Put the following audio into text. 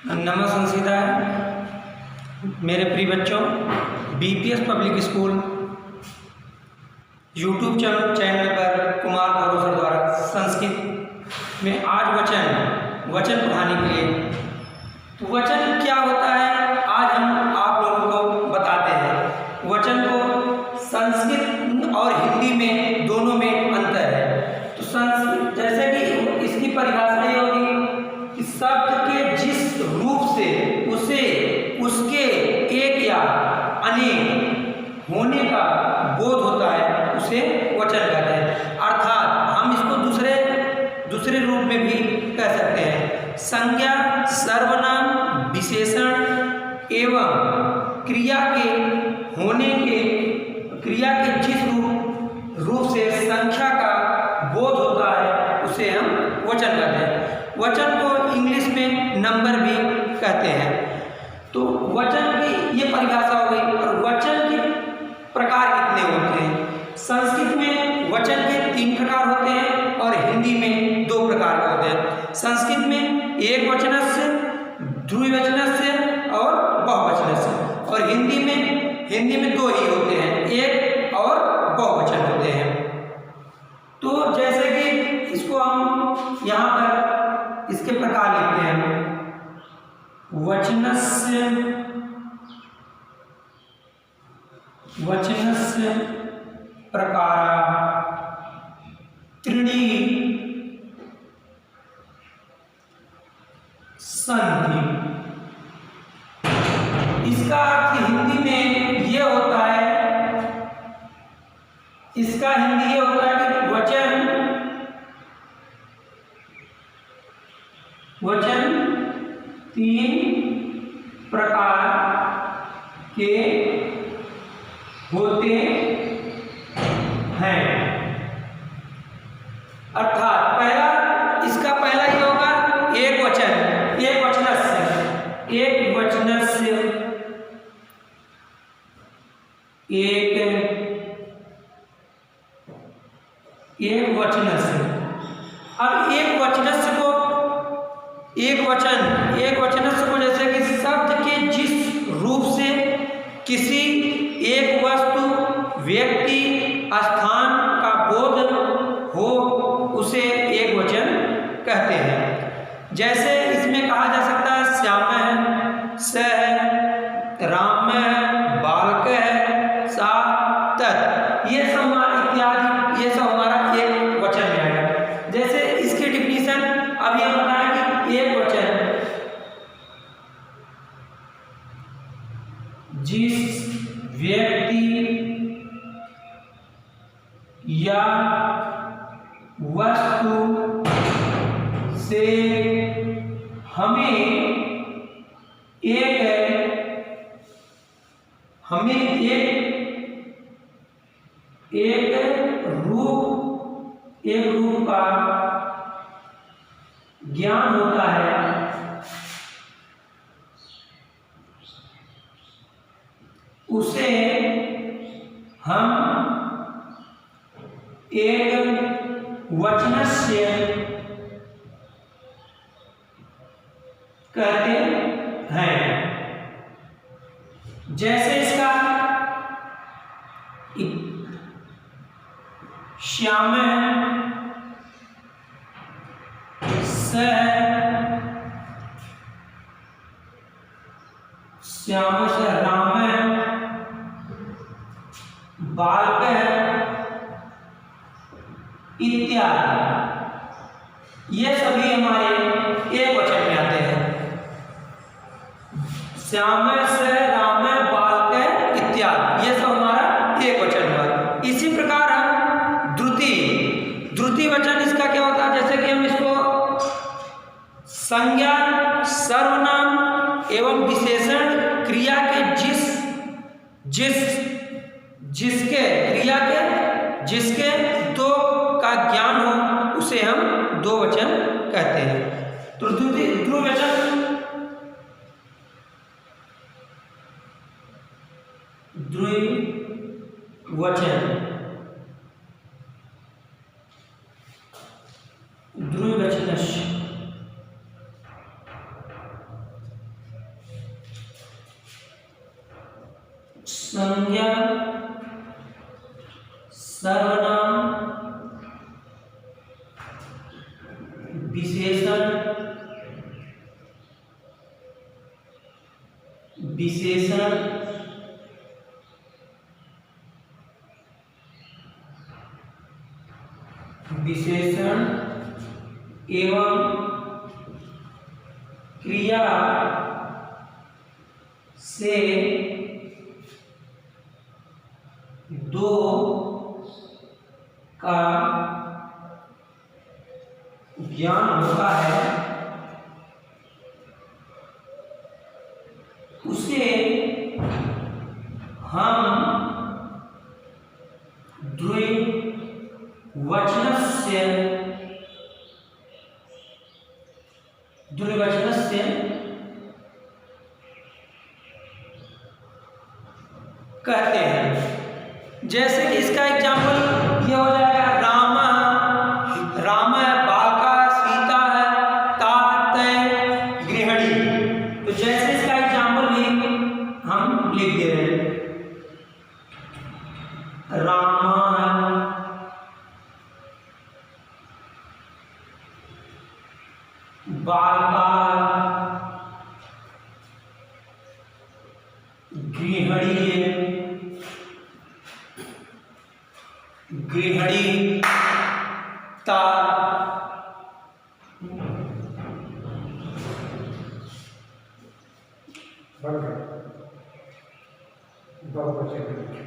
नमः संसीदाय मेरे प्रिय बच्चों, BPS public school YouTube channel पर कुमार गौरव सर द्वारा संस्कृत में आज वचन पढ़ाने के लिए। तो वचन क्या होता है आज हम आप लोगों को बताते हैं। वचन को संस्कृत और हिंदी में दोनों में अंतर है। तो संस्कृत जैसे कि इसकी परिभाषा ये होगी कि शब्द के जिस रूप से उसे उसके एक या अनेक होने का बोध होता है उसे वचन कहते हैं। अर्थात हम इसको दूसरे रूप में भी कह सकते हैं। संज्ञा, सर्वनाम, विशेषण एवं क्रिया के जिस रूप से संख्या का बोध होता है उसे हम वचन कहते हैं। वचन को इंग्लिश में नंबर भी कहते हैं। तो वचन की ये परिभाषा हो गई। और वचन के प्रकार कितने होते हैं? संस्कृत में वचन के 3 प्रकार होते हैं और हिंदी में 2 प्रकार के होते हैं। संस्कृत में एकवचनस्य, द्विवचनस्य और बहुवचनस्य। और हिंदी में 2 ही होते हैं, एक और बहुवचन होते हैं। तो जैसे कि इसको हम यहाँ पर इसके प्रकार लिखते हैं। वचनस्य प्रकारा त्रीणि सन्ति। इसका अर्थ हिंदी में ये होता है, कि वचन 3 प्रकार के होते हैं। अर्थात इसका पहला ही होगा एक वचनस्य। अब एक वचनस्य को जैसे कि शब्द के जिस रूप से किसी एक वस्तु, व्यक्ति, स्थान का बोध हो उसे एक वचन कहते हैं। जैसे इसमें कहा जा सकता है श्याम है, स है, राम है, बालक है, सा, तत्। ये सब इत्यादि ये सब हमारा एक वचन में आएगा। जैसे इसकी डिफिनीशन अभी हम बताएं कि एक वचन जिस व्यक्ति या वस्तु से हमें एक रूप का ज्ञान होता है, उसे हम एक वचनस्य कहते हैं। जैसे इसका श्याम है, स है, श्याम से राम है, बालक है इत्यादि। ये सभी हमारे एक वचन में आते हैं। श्याम से राम बालक इत्यादि ये सब हमारा एक वचन हुआ। इसी प्रकार हम द्वितीय वचन इसका क्या होता है? जैसे कि हम इसको संज्ञा, सर्वनाम एवं विशेषण क्रिया के जिसके 2 का ज्ञान हो उसे हम 2 वचन कहते हैं। तो द्विवचन संज्ञा सर्वनाम विशेषण विशेषण विशेषण एवं क्रिया से दो का ज्ञान होता है उसे हम द्विवचनस्य कहते हैं। जैसे कि इसका एग्जाम्पल ये हो जाएगा राम है, बाका, सीता है, तात गृहिणी। तो जैसे इसका एग्जाम्पल भी हम लिख दे रहे हैं, रामा है, बाका, गृहिणी ता बहुवचन